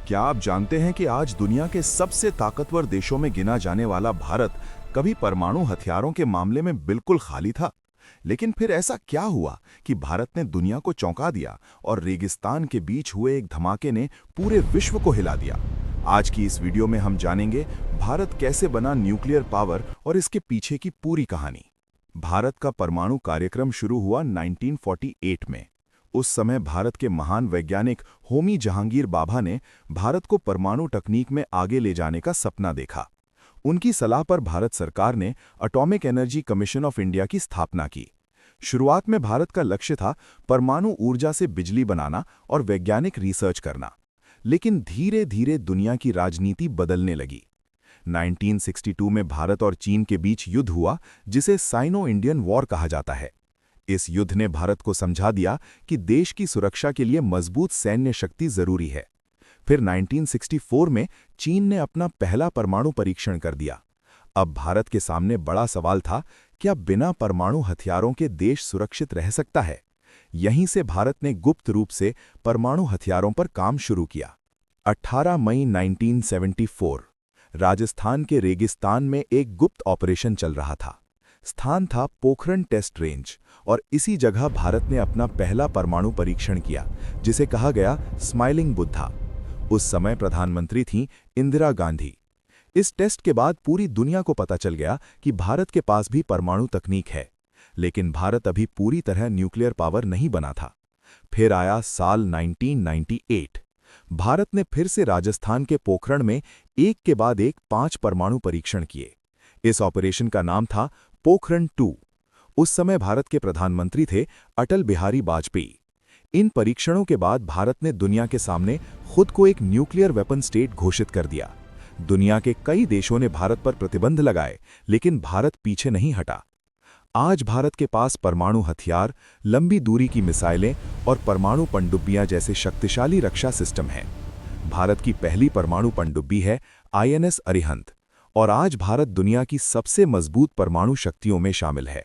क्या आप जानते हैं कि आज दुनिया के सबसे ताकतवर देशों में गिना जाने वाला भारत कभी परमाणु हथियारों के मामले में बिल्कुल खाली था। लेकिन फिर ऐसा क्या हुआ कि भारत ने दुनिया को चौंका दिया और रेगिस्तान के बीच हुए एक धमाके ने पूरे विश्व को हिला दिया। आज की इस वीडियो में हम जानेंगे भारत कैसे बना न्यूक्लियर पावर और इसके पीछे की पूरी कहानी। भारत का परमाणु कार्यक्रम शुरू हुआ 1948 में। उस समय भारत के महान वैज्ञानिक होमी जहांगीर भाभा ने भारत को परमाणु तकनीक में आगे ले जाने का सपना देखा। उनकी सलाह पर भारत सरकार ने atomic energy commission of India की स्थापना की। शुरुआत में भारत का लक्ष्य था परमाणु ऊर्जा से बिजली बनाना और वैज्ञानिक रिसर्च करना। लेकिन धीरे धीरे दुनिया की राजनीति बदलने लगी। 1962 में भारत और चीन के बीच युद्ध हुआ, जिसे साइनो इंडियन वॉर कहा जाता है। इस युद्ध ने भारत को समझा दिया कि देश की सुरक्षा के लिए मजबूत सैन्य शक्ति जरूरी है। फिर 1964 में चीन ने अपना पहला परमाणु परीक्षण कर दिया। अब भारत के सामने बड़ा सवाल था, क्या बिना परमाणु हथियारों के देश सुरक्षित रह सकता है? यहीं से भारत ने गुप्त रूप से परमाणु हथियारों पर काम शुरू किया। 18 मई 1974 राजस्थान के रेगिस्तान में एक गुप्त ऑपरेशन चल रहा था। स्थान था पोखरण टेस्ट रेंज, और इसी जगह भारत ने अपना पहला परमाणु परीक्षण किया, जिसे कहा गया स्माइलिंग बुद्धा। उस समय प्रधानमंत्री थीं इंदिरा गांधी। इस टेस्ट के बाद पूरी दुनिया को पता चल गया कि भारत के पास भी परमाणु तकनीक है। लेकिन भारत अभी पूरी तरह न्यूक्लियर पावर नहीं बना था। फिर आया साल 1998। भारत ने फिर से राजस्थान के पोखरण में एक के बाद एक 5 परमाणु परीक्षण किए। इस ऑपरेशन का नाम था पोखरण 2। उस समय भारत के प्रधानमंत्री थे अटल बिहारी वाजपेयी। इन परीक्षणों के बाद भारत ने दुनिया के सामने खुद को एक न्यूक्लियर वेपन स्टेट घोषित कर दिया। दुनिया के कई देशों ने भारत पर प्रतिबंध लगाए, लेकिन भारत पीछे नहीं हटा। आज भारत के पास परमाणु हथियार, लंबी दूरी की मिसाइलें और परमाणु पनडुब्बियां जैसे शक्तिशाली रक्षा सिस्टम हैं। भारत की पहली परमाणु पनडुब्बी है INS अरिहंत, और आज भारत दुनिया की सबसे मजबूत परमाणु शक्तियों में शामिल है।